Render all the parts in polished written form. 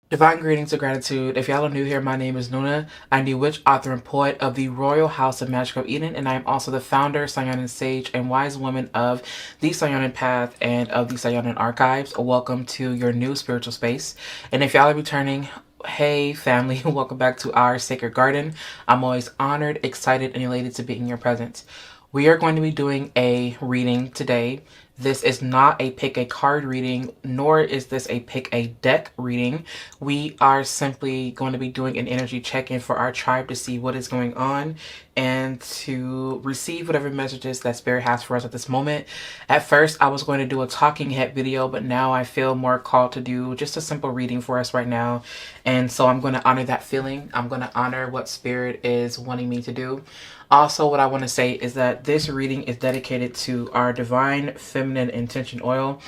Divine greetings of gratitude. If y'all are new here, my name is Nuna. I'm the witch, author, and poet of the Royal House of Magic of Eden, and I am also the founder, Sionin Sage, and wise woman of the Sionin Path and of the Sionin Archives. Welcome to your new spiritual space. And if y'all are returning, hey family, welcome back to our sacred garden. I'm always honored, excited, and elated to be in your presence. We are going to be doing a reading today. This is not a pick a card reading, nor is this a pick a deck reading. We are simply going to be doing an energy check-in for our tribe to see what is going on and to receive whatever messages that Spirit has for us at this moment. At first, I was going to do a talking head video, but now I feel more called to do just a simple reading for us right now. And so I'm going to honor that feeling. I'm going to honor what Spirit is wanting me to do. Also, what I want to say is that this reading is dedicated to our Divine Feminine Intention Oil.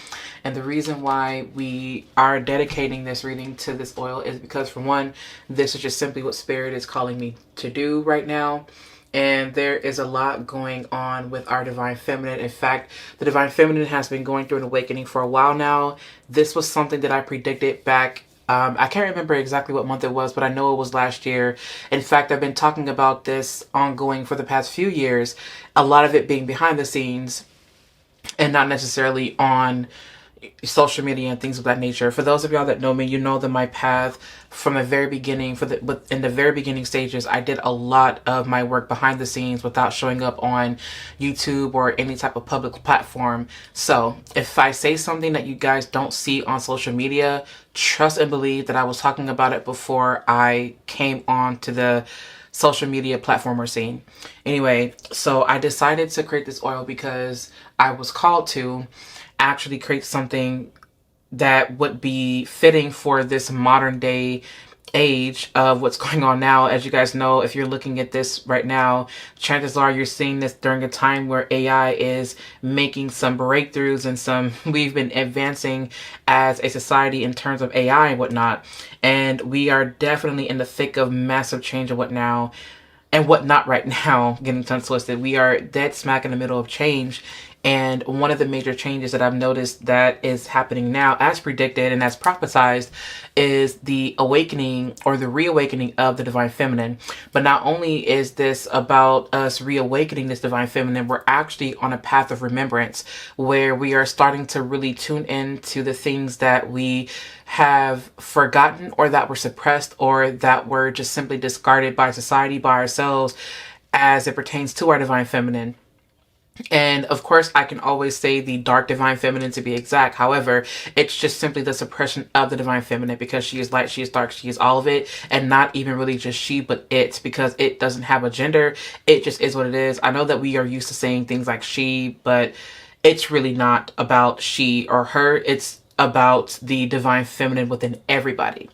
And the reason why we are dedicating this reading to this oil is because, for one, this is just simply what Spirit is calling me to do right now. And there is a lot going on with our Divine Feminine. In fact, the Divine Feminine has been going through an awakening for a while now. This was something that I predicted back. I can't remember exactly what month it was, but I know it was last year. In fact, I've been talking about this ongoing for the past few years, a lot of it being behind the scenes and not necessarily on social media and things of that nature. For those of y'all that know me, you know that my path from the very beginning, in the very beginning stages, I did a lot of my work behind the scenes without showing up on YouTube or any type of public platform. So if I say something that you guys don't see on social media, trust and believe that I was talking about it before I came on to the social media platform or scene. Anyway, so I decided to create this oil because I was called to actually create something that would be fitting for this modern day age of what's going on now. As you guys know, if you're looking at this right now, chances are you're seeing this during a time where AI is making some breakthroughs and we've been advancing as a society in terms of AI and whatnot. And we are definitely in the thick of massive change and whatnot right now, getting tongue twisted. We are dead smack in the middle of change. And one of the major changes that I've noticed that is happening now, as predicted and as prophesized, is the awakening or the reawakening of the Divine Feminine. But not only is this about us reawakening this Divine Feminine, we're actually on a path of remembrance where we are starting to really tune into the things that we have forgotten or that were suppressed or that were just simply discarded by society, by ourselves, as it pertains to our Divine Feminine. And of course, I can always say the dark Divine Feminine to be exact. However, it's just simply the suppression of the Divine Feminine because she is light, she is dark, she is all of it. And not even really just she, but it, because it doesn't have a gender. It just is what it is. I know that we are used to saying things like she, but it's really not about she or her. It's about the Divine Feminine within everybody.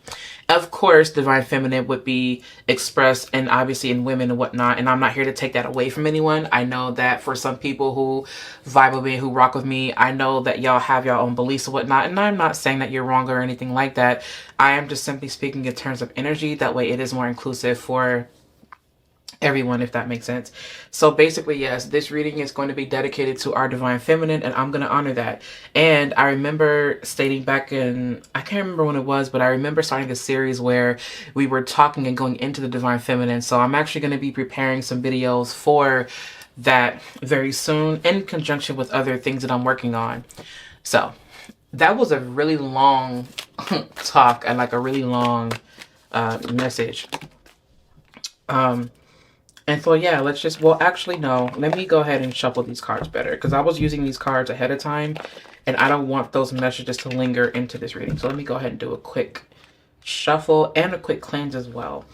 Of course, Divine Feminine would be expressed and obviously in women and whatnot. And I'm not here to take that away from anyone. I know that for some people who vibe with me, who rock with me, I know that y'all have your own beliefs and whatnot. And I'm not saying that you're wrong or anything like that. I am just simply speaking in terms of energy. That way it is more inclusive for everyone, if that makes sense. So basically, yes, this reading is going to be dedicated to our Divine Feminine, and I'm going to honor that. And I remember stating back in, I can't remember when it was, but I remember starting a series where we were talking and going into the Divine Feminine. So I'm actually going to be preparing some videos for that very soon in conjunction with other things that I'm working on. So that was a really long talk and like a really long message. And so, yeah, actually, no, let me go ahead and shuffle these cards better because I was using these cards ahead of time and I don't want those messages to linger into this reading. So let me go ahead and do a quick shuffle and a quick cleanse as well.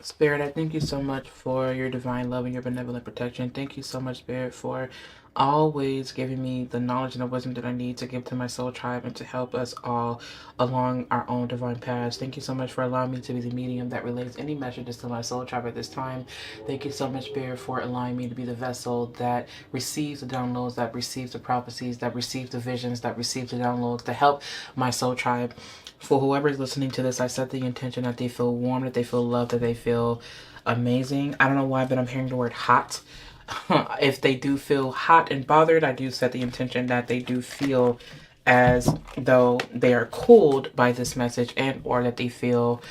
Spirit, I thank you so much for your divine love and your benevolent protection. Thank you so much, Spirit, for always giving me the knowledge and the wisdom that I need to give to my soul tribe and to help us all along our own divine paths. Thank you so much for allowing me to be the medium that relays any messages to my soul tribe at this time. Thank you so much, Spirit, for allowing me to be the vessel that receives the downloads, that receives the prophecies, that receives the visions, that receives the downloads to help my soul tribe. For whoever is listening to this, I set the intention that they feel warm, that they feel loved, that they feel amazing. I don't know why, but I'm hearing the word hot. If they do feel hot and bothered, I do set the intention that they do feel as though they are cooled by this message, and or that they feel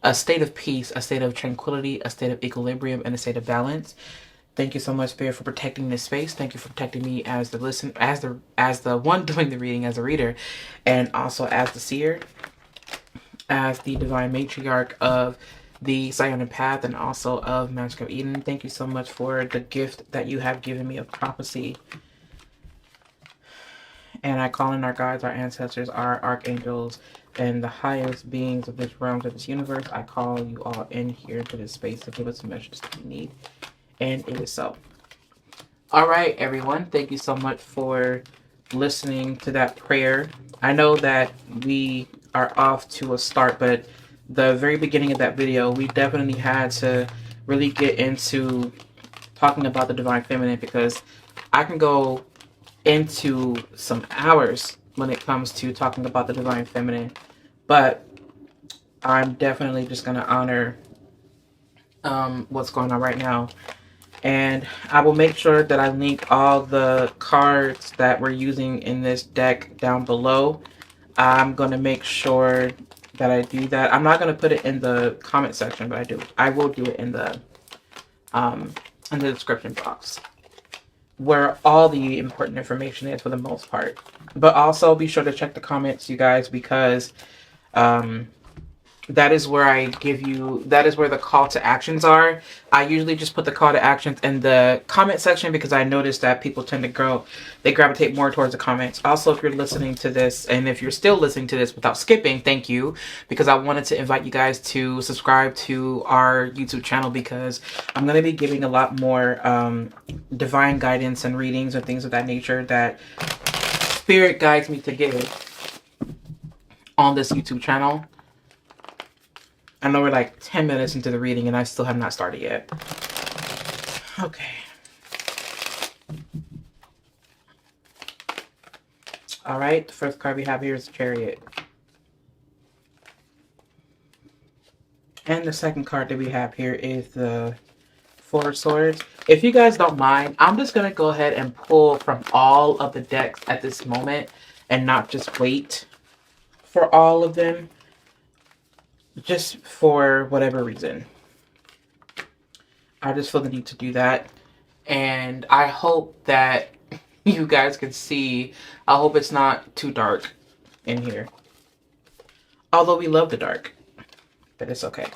a state of peace, a state of tranquility, a state of equilibrium, and a state of balance. Thank you so much, Spirit, for protecting this space. Thank you for protecting me as the as the one doing the reading, as a reader, and also as the seer, as the divine matriarch of the Psionic Path and also of Magic of Eden. Thank you so much for the gift that you have given me of prophecy. And I call in our guides, our ancestors, our archangels, and the highest beings of this realm, of this universe. I call you all in here to this space to give us the messages that we need. And it is so. All right, everyone. Thank you so much for listening to that prayer. I know that we are off to a start, but the very beginning of that video, we definitely had to really get into talking about the divine feminine, because I can go into some hours when it comes to talking about the divine feminine, but I'm definitely just going to honor what's going on right now. And I will make sure that I link all the cards that we're using in this deck down below. I'm going to make sure that I do that. I'm not going to put it in the comment section, but I will do it in the description box, where all the important information is for the most part. But also be sure to check the comments, you guys, because that is where that is where the call to actions are. I usually just put the call to actions in the comment section because I noticed that people tend to they gravitate more towards the comments. Also, if you're listening to this, and if you're still listening to this without skipping, thank you, because I wanted to invite you guys to subscribe to our YouTube channel, because I'm going to be giving a lot more divine guidance and readings and things of that nature that Spirit guides me to give on this YouTube channel. I know we're like 10 minutes into the reading and I still have not started yet. Okay. All right, the first card we have here is Chariot. And the second card that we have here is the Four of Swords. If you guys don't mind, I'm just going to go ahead and pull from all of the decks at this moment and not just wait for all of them, just for whatever reason. I just feel the need to do that. And I hope that you guys can see. I hope it's not too dark in here. Although we love the dark, but it's okay.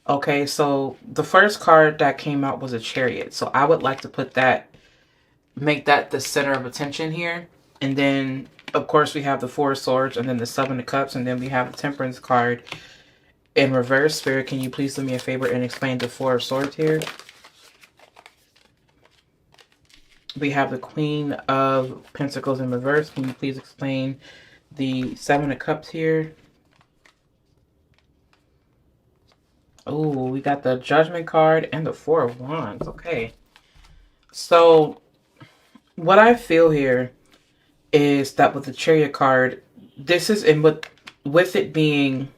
Okay, so the first card that came out was a Chariot. So I would like to make that the center of attention here. And then, of course, we have the Four of Swords and then the Seven of Cups. And then we have the Temperance card in reverse. Spirit, can you please do me a favor and explain the Four of Swords here? We have the Queen of Pentacles in reverse. Can you please explain the Seven of Cups here? Oh, we got the Judgment card and the Four of Wands. Okay. So what I feel here is that with the Chariot card, this is in with it being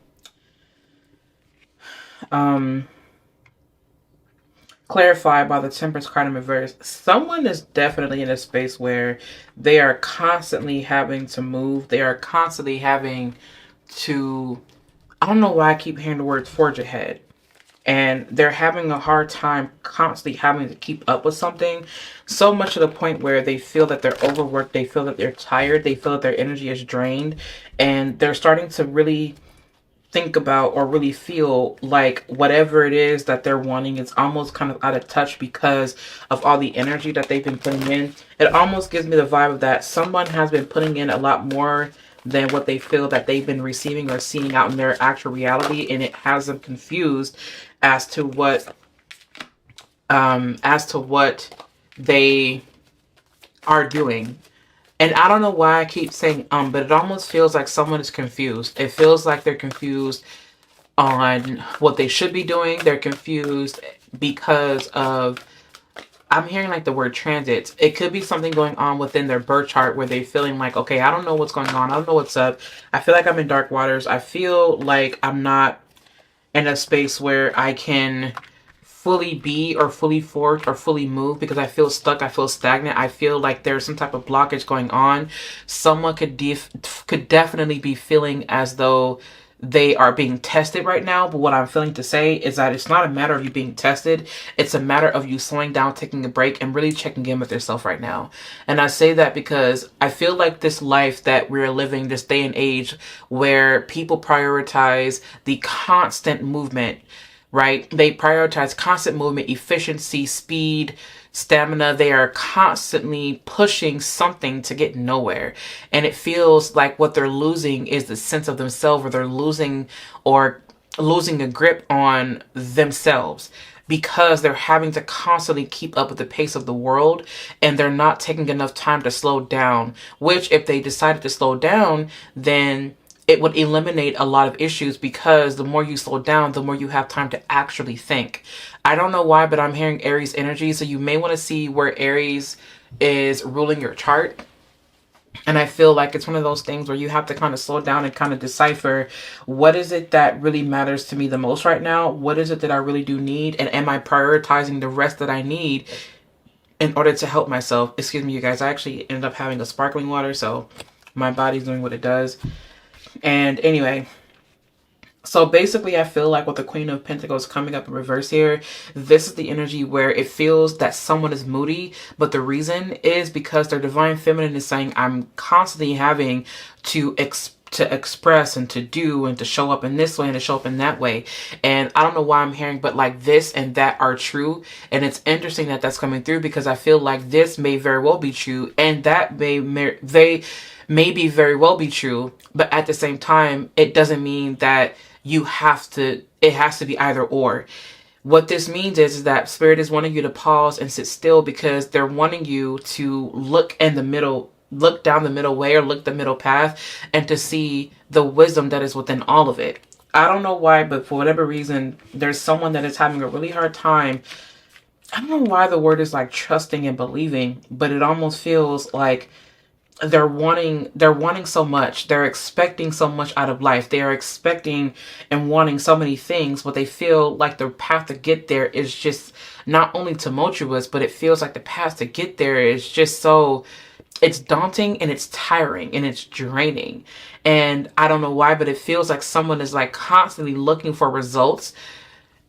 clarified by the Temperance card in reverse. Someone is definitely in a space where they are constantly having to move. They are constantly having to, I don't know why I keep hearing the word forge ahead. And they're having a hard time constantly having to keep up with something, so much to the point where they feel that they're overworked, they feel that they're tired, they feel that their energy is drained, and they're starting to really think about or really feel like whatever it is that they're wanting is almost kind of out of touch because of all the energy that they've been putting in. It almost gives me the vibe of that someone has been putting in a lot more than what they feel that they've been receiving or seeing out in their actual reality, and it has them confused as to what they are doing. And I don't know why I keep saying but it almost feels like someone is confused. It feels like they're confused on what they should be doing. They're confused because of, I'm hearing like the word transits. It could be something going on within their birth chart where they're feeling like, okay, I don't know what's going on. I don't know what's up. I feel like I'm in dark waters. I feel like I'm not in a space where I can fully be or fully forge or fully move, because I feel stuck, I feel stagnant, I feel like there's some type of blockage going on. Someone could definitely be feeling as though they are being tested right now. But what I'm feeling to say is that it's not a matter of you being tested. It's a matter of you slowing down, taking a break, and really checking in with yourself right now. And I say that because I feel like this life that we're living, this day and age where people prioritize the constant movement, right? They prioritize constant movement, efficiency, speed, stamina. They are constantly pushing something to get nowhere. And it feels like what they're losing is the sense of themselves, or they're losing a grip on themselves, because they're having to constantly keep up with the pace of the world, and they're not taking enough time to slow down, which if they decided to slow down, then it would eliminate a lot of issues, because the more you slow down, the more you have time to actually think. I don't know why, but I'm hearing Aries energy. So you may want to see where Aries is ruling your chart. And I feel like it's one of those things where you have to kind of slow down and kind of decipher, what is it that really matters to me the most right now? What is it that I really do need? And am I prioritizing the rest that I need in order to help myself? Excuse me, you guys, I actually ended up having a sparkling water, so my body's doing what it does. And anyway, so basically I feel like with the Queen of Pentacles coming up in reverse here, this is the energy where it feels that someone is moody, but the reason is because their divine feminine is saying, I'm constantly having to express and to do and to show up in this way and to show up in that way. And I don't know why I'm hearing, but like this and that are true. And it's interesting that that's coming through, because I feel like this may very well be true, and that may be very well be true, but at the same time, it doesn't mean that it has to be either or. What this means is that Spirit is wanting you to pause and sit still, because they're wanting you to look down the middle way, or look the middle path, and to see the wisdom that is within all of it. I don't know why, but for whatever reason, there's someone that is having a really hard time. I don't know why the word is like trusting and believing, but it almost feels like they're wanting so much. They're expecting so much out of life. They are expecting and wanting so many things, but they feel like the path to get there is just not only tumultuous, but it feels like the path to get there is just so, it's daunting and it's tiring and it's draining. And I don't know why, but it feels like someone is like constantly looking for results,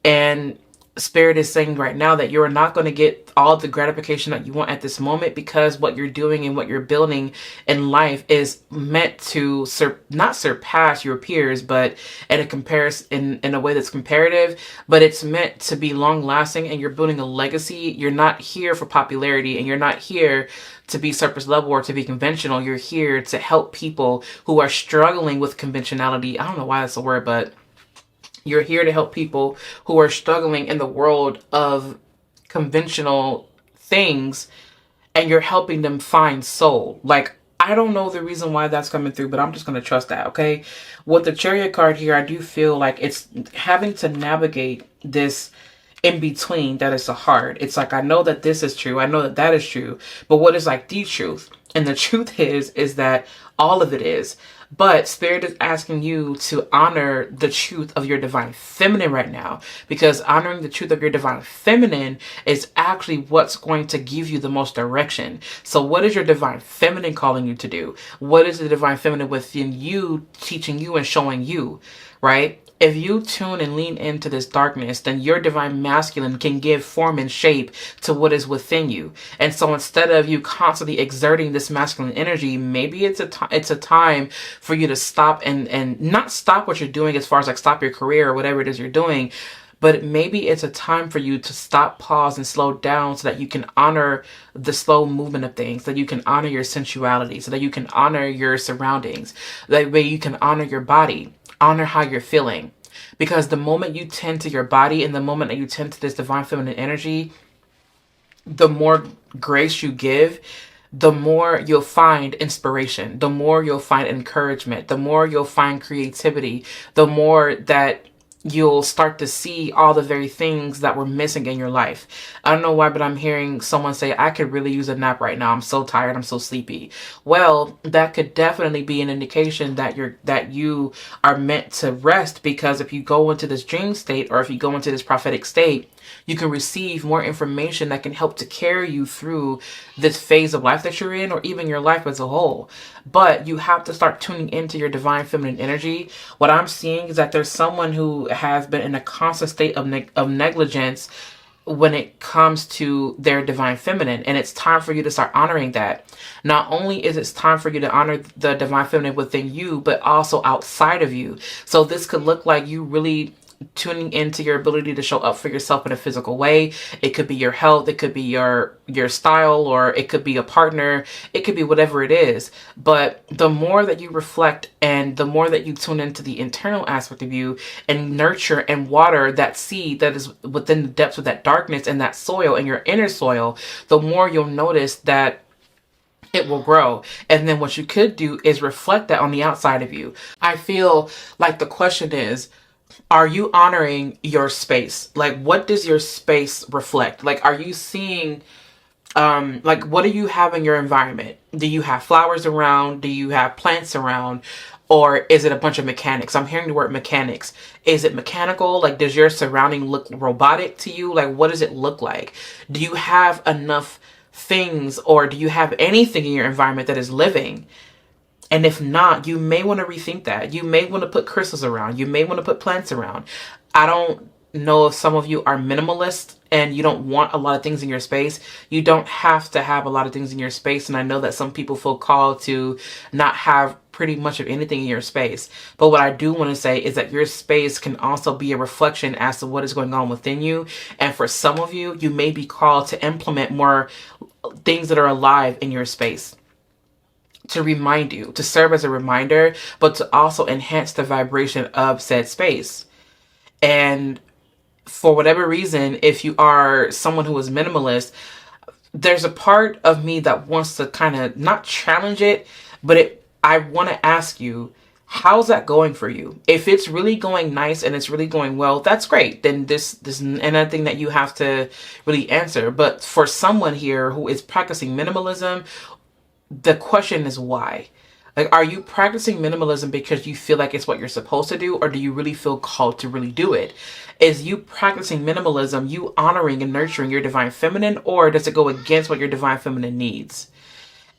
and Spirit is saying right now that you're not going to get all the gratification that you want at this moment, because what you're doing and what you're building in life is meant to not surpass your peers, but in a comparison, in a way that's comparative, but it's meant to be long lasting, and you're building a legacy. You're not here for popularity, and you're not here to be surface level or to be conventional. You're here to help people who are struggling with conventionality. I don't know why that's a word, but you're here to help people who are struggling in the world of conventional things, and you're helping them find soul. Like, I don't know the reason why that's coming through, but I'm just going to trust that, okay? With the Chariot card here, I do feel like it's having to navigate this in between that is so hard. It's like, I know that this is true. I know that that is true. But what is like the truth? And the truth is that all of it is. But Spirit is asking you to honor the truth of your divine feminine right now, because honoring the truth of your divine feminine is actually what's going to give you the most direction. So what is your divine feminine calling you to do? What is the divine feminine within you teaching you and showing you, right? If you tune and lean into this darkness, then your divine masculine can give form and shape to what is within you. And so instead of you constantly exerting this masculine energy, maybe it's a time for you to stop and not stop what you're doing, as far as like stop your career or whatever it is you're doing. But maybe it's a time for you to stop, pause, and slow down, so that you can honor the slow movement of things, that you can honor your sensuality, so that you can honor your surroundings, that way you can honor your body. Honor how you're feeling, because the moment you tend to your body and the moment that you tend to this divine feminine energy, the more grace you give, the more you'll find inspiration, the more you'll find encouragement, the more you'll find creativity, the more that you'll start to see all the very things that were missing in your life. I don't know why, but I'm hearing someone say, I could really use a nap right now. I'm so tired. I'm so sleepy. Well, that could definitely be an indication that you are meant to rest, because if you go into this dream state, or if you go into this prophetic state, you can receive more information that can help to carry you through this phase of life that you're in, or even your life as a whole. But you have to start tuning into your divine feminine energy. What I'm seeing is that there's someone who has been in a constant state of negligence when it comes to their divine feminine, and it's time for you to start honoring that. Not only is it time for you to honor the divine feminine within you, but also outside of you. So this could look like you really tuning into your ability to show up for yourself in a physical way. It could be your health, it could be your style, or it could be a partner, it could be whatever it is. But the more that you reflect, and the more that you tune into the internal aspect of you, and nurture and water that seed that is within the depths of that darkness and that soil and your inner soil, the more you'll notice that it will grow. And then what you could do is reflect that on the outside of you. I feel like the question is, are you honoring your space? Like, what does your space reflect? Like, are you seeing, like, what do you have in your environment? Do you have flowers around? Do you have plants around? Or is it a bunch of mechanics? I'm hearing the word mechanics. Is it mechanical? Like, does your surrounding look robotic to you? Like, what does it look like? Do you have enough things, or do you have anything in your environment that is living? And if not, you may want to rethink that. You may want to put crystals around. You may want to put plants around. I don't know if some of you are minimalist and you don't want a lot of things in your space. You don't have to have a lot of things in your space. And I know that some people feel called to not have pretty much of anything in your space. But what I do want to say is that your space can also be a reflection as to what is going on within you. And for some of you, you may be called to implement more things that are alive in your space, to remind you, to serve as a reminder, but to also enhance the vibration of said space. And for whatever reason, if you are someone who is minimalist, there's a part of me that wants to kind of not challenge it, but I want to ask you, how's that going for you? If it's really going nice and it's really going well, that's great. Then this anything that you have to really answer. But for someone here who is practicing minimalism, the question is why? Like, are you practicing minimalism because you feel like it's what you're supposed to do, or do you really feel called to really do it? Is you practicing minimalism, you honoring and nurturing your divine feminine, or does it go against what your divine feminine needs?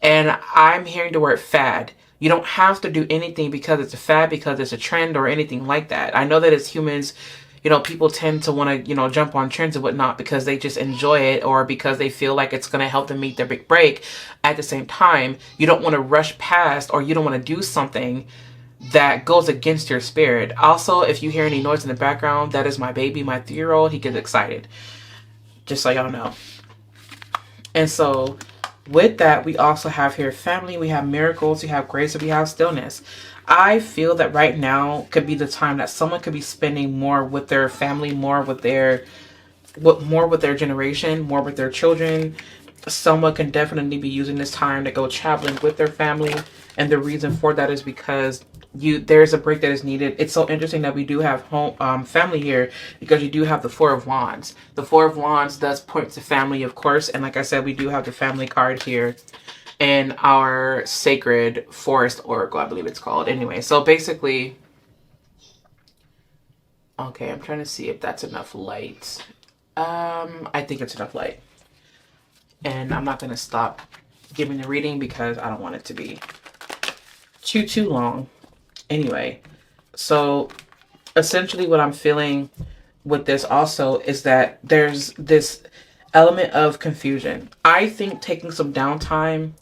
And I'm hearing the word fad. You don't have to do anything because it's a fad, because it's a trend, or anything like that. I know that as humans, people tend to want to, jump on trends and whatnot because they just enjoy it, or because they feel like it's going to help them meet their big break. At the same time, you don't want to rush past, or you don't want to do something that goes against your spirit. Also, if you hear any noise in the background, that is my baby, my 3-year-old. He gets excited. Just so y'all know. And so with that, we also have here family, we have miracles, we have grace, and we have stillness. I feel that right now could be the time that someone could be spending more with their family, more with their generation, more with their children. Someone can definitely be using this time to go traveling with their family. And the reason for that is because there's a break that is needed. It's so interesting that we do have family here, because you do have the 4 of Wands. The 4 of Wands does point to family, of course. And like I said, we do have the family card here in our Sacred Forest Oracle, I believe it's called. Anyway, so basically, okay, I'm trying to see if that's enough light. I think it's enough light. And I'm not going to stop giving the reading because I don't want it to be too long. Anyway, so essentially what I'm feeling with this also is that there's this element of confusion. I think taking some downtime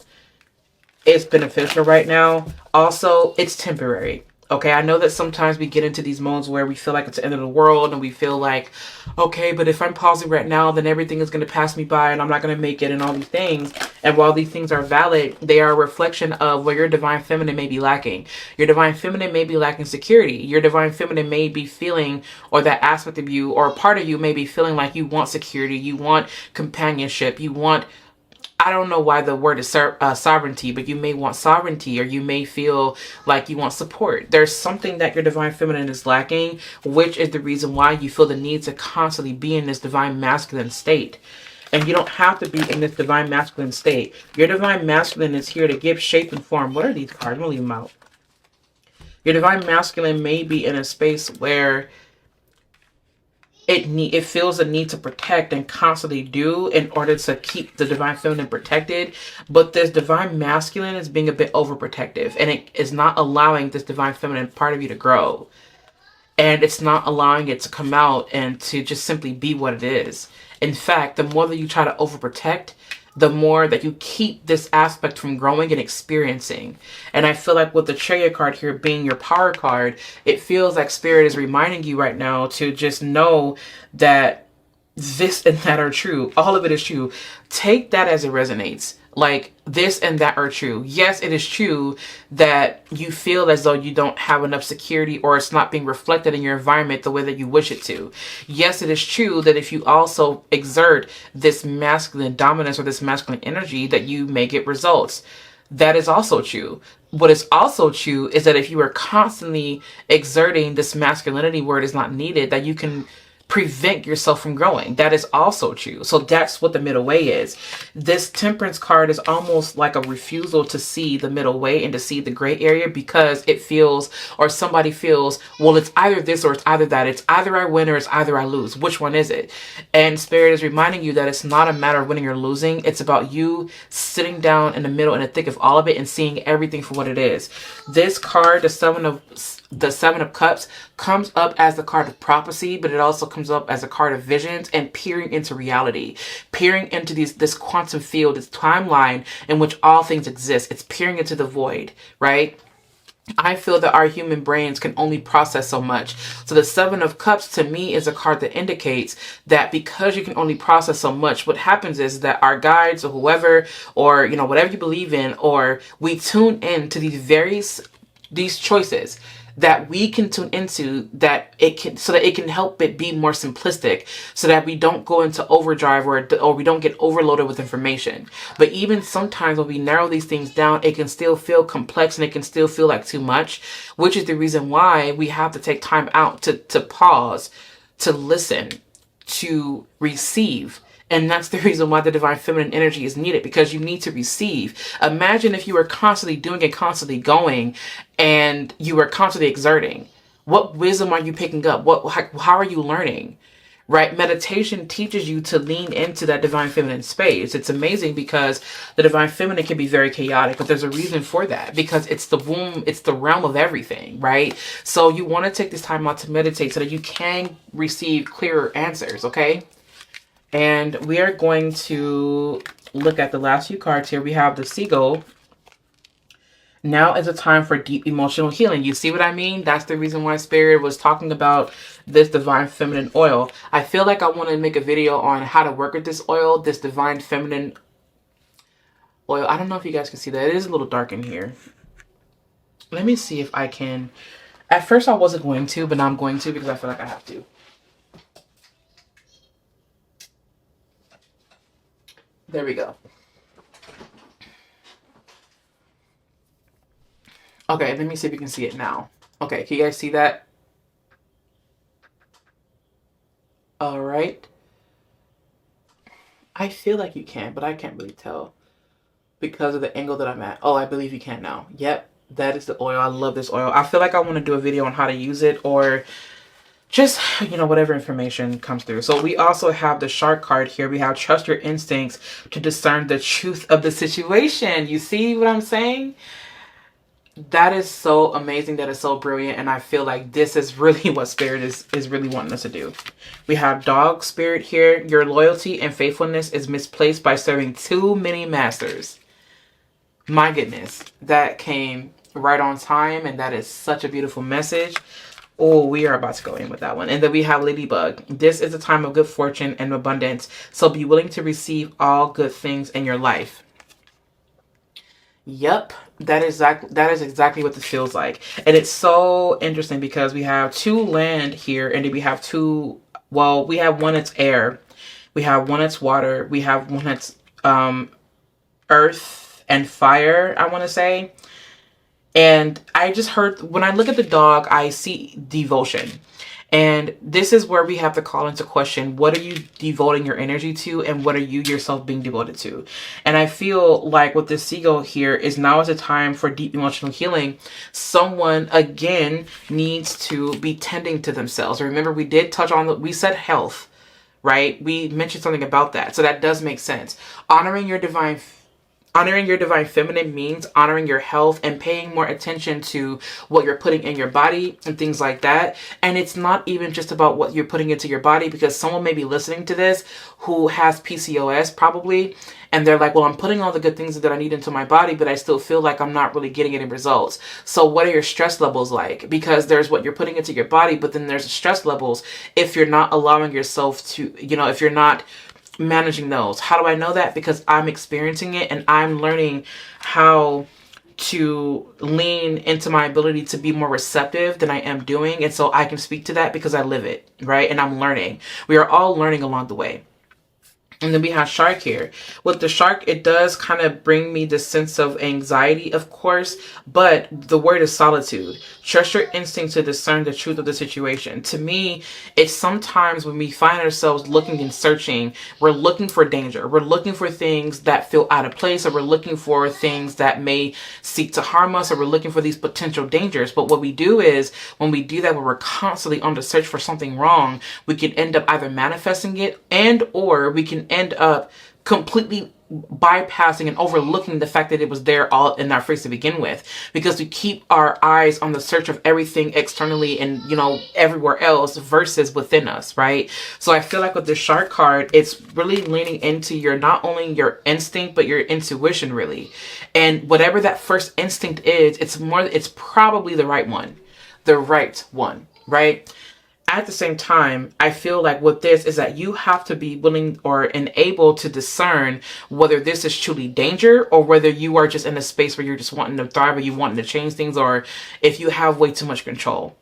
is beneficial right now. Also, it's temporary. Okay, I know that sometimes we get into these modes where we feel like it's the end of the world, and we feel like, okay, but if I'm pausing right now, then everything is going to pass me by and I'm not going to make it, and all these things. And while these things are valid, they are a reflection of where your divine feminine may be lacking. Your divine feminine may be lacking security. Your divine feminine may be feeling, or that aspect of you or a part of you may be feeling like you want security, you want companionship, you want I don't know why the word is sovereignty, but you may want sovereignty, or you may feel like you want support. There's something that your divine feminine is lacking, which is the reason why you feel the need to constantly be in this divine masculine state. And you don't have to be in this divine masculine state. Your divine masculine is here to give shape and form. What are these cards? I'm going to leave them out. Your divine masculine may be in a space where it feels a need to protect and constantly do in order to keep the divine feminine protected. But this divine masculine is being a bit overprotective, and it is not allowing this divine feminine part of you to grow. And it's not allowing it to come out and to just simply be what it is. In fact, the more that you try to overprotect, the more that you keep this aspect from growing and experiencing. And I feel like with the Chariot card here being your power card, it feels like Spirit is reminding you right now to just know that this and that are true. All of it is true. Take that as it resonates. Like, this and that are true. Yes, it is true that you feel as though you don't have enough security, or it's not being reflected in your environment the way that you wish it to. Yes, it is true that if you also exert this masculine dominance or this masculine energy, that you may get results. That is also true. What is also true is that if you are constantly exerting this masculinity where it is not needed, that you can prevent yourself from growing. That is also true. So that's what the middle way is. This Temperance card is almost like a refusal to see the middle way and to see the gray area, because it feels, or somebody feels, well, it's either this or it's either that. It's either I win or it's either I lose. Which one is it? And Spirit is reminding you that it's not a matter of winning or losing. It's about you sitting down in the middle, in the thick of all of it, and seeing everything for what it is. This card, the Seven of Cups, comes up as the card of prophecy, but it also comes up as a card of visions and peering into reality, peering into this quantum field, this timeline in which all things exist. It's peering into the void, right? I feel that our human brains can only process so much. So the Seven of Cups to me is a card that indicates that because you can only process so much, what happens is that our guides or whoever, or, you know, whatever you believe in, or we tune in to these choices that we can tune into, that it can, so that it can help it be more simplistic, so that we don't go into overdrive, or we don't get overloaded with information. But even sometimes when we narrow these things down, it can still feel complex and it can still feel like too much, which is the reason why we have to take time out to pause, to listen, to receive. And that's the reason why the divine feminine energy is needed, because you need to receive. Imagine if you were constantly doing and constantly going, and you were constantly exerting. What wisdom are you picking up? How are you learning? Right? Meditation teaches you to lean into that divine feminine space. It's amazing because the divine feminine can be very chaotic, but there's a reason for that, because it's the womb, it's the realm of everything, right? So you want to take this time out to meditate so that you can receive clearer answers, okay? And we are going to look at the last few cards here. We have the Seagull. Now is a time for deep emotional healing. You see what I mean? That's the reason why Spirit was talking about this divine feminine oil. I feel like I want to make a video on how to work with this oil, this divine feminine oil. I don't know if you guys can see that. It is a little dark in here. Let me see if I can. At first I wasn't going to, but now I'm going to, because I feel like I have to. There we go. Okay, let me see if you can see it now. Okay, can you guys see that? All right. I feel like you can, but I can't really tell because of the angle that I'm at. Oh, I believe you can now. Yep, that is the oil. I love this oil. I feel like I want to do a video on how to use it, or just, you know, whatever information comes through. So we also have the Shark card here. We have trust your instincts to discern the truth of the situation. You see what I'm saying? That is so amazing. That is so brilliant. And I feel like this is really what Spirit is really wanting us to do. We have Dog Spirit here. Your loyalty and faithfulness is misplaced by serving too many masters. My goodness, that came right on time. And that is such a beautiful message. Oh, we are about to go in with that one. And then we have Ladybug. This is a time of good fortune and abundance. So be willing to receive all good things in your life. Yep, that is exactly what this feels like. And it's so interesting because we have two land here, and then we have two, well, we have one that's air, we have one that's water, we have one that's earth and fire, I want to say. And I just heard, when I look at the dog, I see devotion. And this is where we have to call into question, what are you devoting your energy to, and what are you yourself being devoted to? And I feel like with this seagull here is now is a time for deep emotional healing. Someone, again, needs to be tending to themselves. Remember, we did touch on, we said health, right? We mentioned something about that. So that does make sense. Honoring your divine feminine means honoring your health and paying more attention to what you're putting in your body and things like that. And it's not even just about what you're putting into your body, because someone may be listening to this who has PCOS probably, and they're like, well, I'm putting all the good things that I need into my body, but I still feel like I'm not really getting any results. So what are your stress levels like? Because there's what you're putting into your body, but then there's stress levels if you're not allowing yourself to, if you're not managing those. How do I know that? Because I'm experiencing it and I'm learning how to lean into my ability to be more receptive than I am doing. And so I can speak to that because I live it, right? And I'm learning. We are all learning along the way. And then we have shark here. With the shark, it does kind of bring me this sense of anxiety, of course, but the word is solitude. Trust your instinct to discern the truth of the situation. To me, it's sometimes when we find ourselves looking and searching, we're looking for danger. We're looking for things that feel out of place, or we're looking for things that may seek to harm us, or we're looking for these potential dangers. But what we do is, when we do that, when we're constantly on the search for something wrong, we can end up either manifesting it, and or we can end up completely bypassing and overlooking the fact that it was there all in our face to begin with, because we keep our eyes on the search of everything externally and everywhere else versus within us, right? So I feel like with the shark card, it's really leaning into your, not only your instinct but your intuition, really. And whatever that first instinct is, it's probably the right one, right? At the same time, I feel like with this is that you have to be willing and able to discern whether this is truly danger, or whether you are just in a space where you're just wanting to thrive, or you wanting to change things, or if you have way too much control.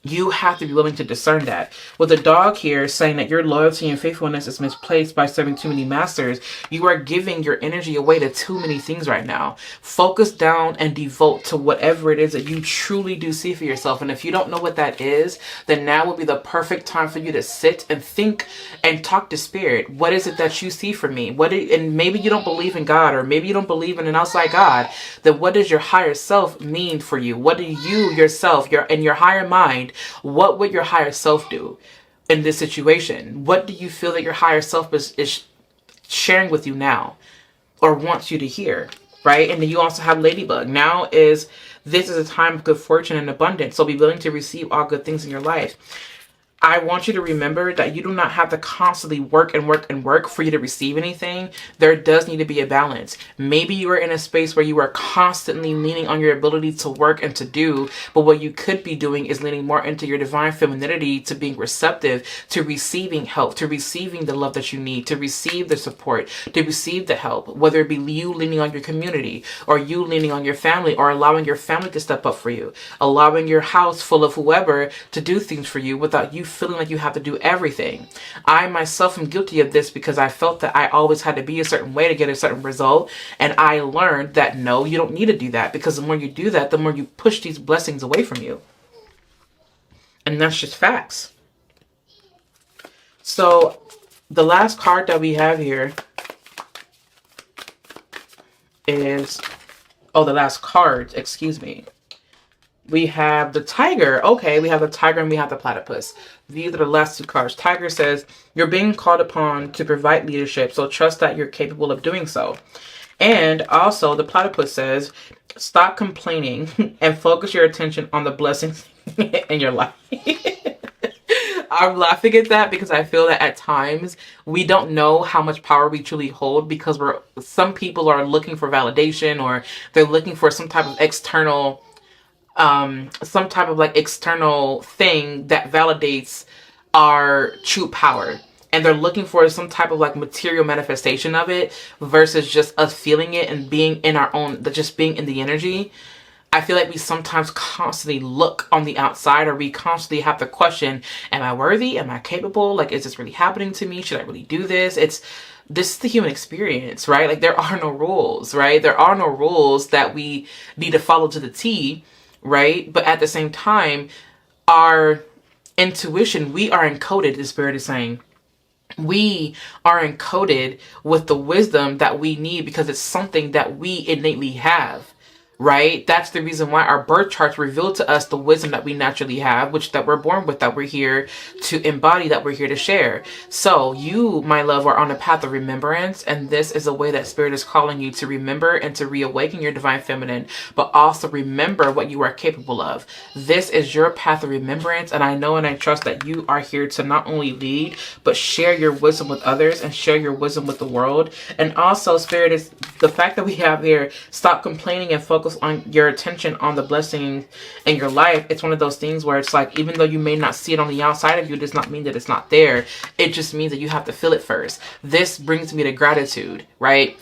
You have to be willing to discern that. With the dog here saying that your loyalty and faithfulness is misplaced by serving too many masters, you are giving your energy away to too many things right now. Focus down and devote to whatever it is that you truly do see for yourself. And if you don't know what that is, then now would be the perfect time for you to sit and think and talk to spirit. What is it that you see for me? And maybe you don't believe in God, or maybe you don't believe in an outside God. Then what does your higher self mean for you? What do you yourself, in your higher mind, what would your higher self do in this situation? What do you feel that your higher self is sharing with you now, or wants you to hear, right? And then you also have Ladybug. This is a time of good fortune and abundance. So be willing to receive all good things in your life. I want you to remember that you do not have to constantly work for you to receive anything. There does need to be a balance. Maybe you are in a space where you are constantly leaning on your ability to work and to do, but what you could be doing is leaning more into your divine femininity, to being receptive, to receiving help, to receiving the love that you need, to receive the support, to receive the help, whether it be you leaning on your community, or you leaning on your family, or allowing your family to step up for you, allowing your house full of whoever to do things for you without you feeling like you have to do everything. I myself am guilty of this, because I felt that I always had to be a certain way to get a certain result. And I learned that no, you don't need to do that, because the more you do that, the more you push these blessings away from you. And that's just facts. So the last card that we have here is, the last card, excuse me. We have the tiger. Okay, we have the tiger and we have the platypus. These are the last two cards. Tiger says, you're being called upon to provide leadership, so trust that you're capable of doing so. And also the platypus says, stop complaining and focus your attention on the blessings in your life. I'm laughing at that because I feel that at times we don't know how much power we truly hold, because some people are looking for validation, or they're looking for some type of external external thing that validates our true power, and they're looking for some type of material manifestation of it, versus just us feeling it and being in our own, just being in the energy. I feel like we sometimes constantly look on the outside, or we constantly have to question, am I worthy? Am I capable? Is this really happening to me? Should I really do this? this is the human experience, right? Like, there are no rules, right? There are no rules that we need to follow to the T, right? But at the same time, our intuition, we are encoded, the Spirit is saying. We are encoded with the wisdom that we need because it's something that we innately have. Right? That's the reason why our birth charts reveal to us the wisdom that we naturally have, which that we're born with, that we're here to embody, that we're here to share. So you, my love, are on a path of remembrance, and this is a way that Spirit is calling you to remember and to reawaken your divine feminine, but also remember what you are capable of. This is your path of remembrance, and I know and I trust that you are here to not only lead, but share your wisdom with others and share your wisdom with the world. And also, Spirit, is the fact that we have here, stop complaining and focus on your attention on the blessing in your life. It's one of those things where it's like, even though you may not see it on the outside of you, does not mean that it's not there. It just means that you have to feel it first. This brings me to gratitude, right?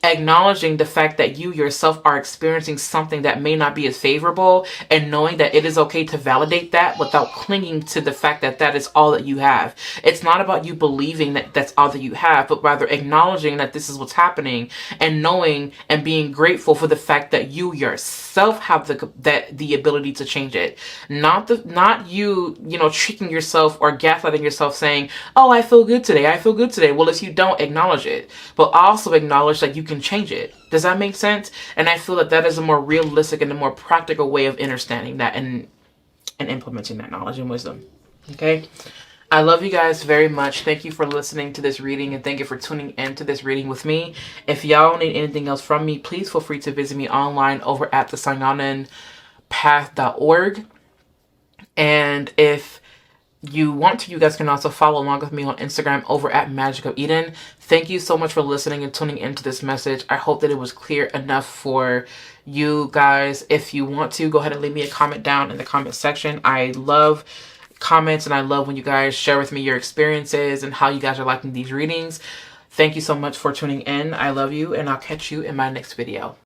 Acknowledging the fact that you yourself are experiencing something that may not be as favorable, and knowing that it is okay to validate that without clinging to the fact that that is all that you have. It's not about you believing that that's all that you have, but rather acknowledging that this is what's happening, and knowing and being grateful for the fact that you yourself have the ability to change it. Not you tricking yourself or gaslighting yourself saying, oh, I feel good today. I feel good today. Well, if you don't acknowledge it, but also acknowledge that you can change it. Does that make sense? And I feel that that is a more realistic and a more practical way of understanding that and implementing that knowledge and wisdom. Okay? I love you guys very much. Thank you for listening to this reading, and thank you for tuning into this reading with me. If y'all need anything else from me, please feel free to visit me online over at thesanyananpath.org. And if you want to, you guys can also follow along with me on Instagram over at Magic of Eden. Thank you so much for listening and tuning into this message. I hope that it was clear enough for you guys. If you want to, go ahead and leave me a comment down in the comment section. I love comments, and I love when you guys share with me your experiences and how you guys are liking these readings. Thank you so much for tuning in. I love you, and I'll catch you in my next video.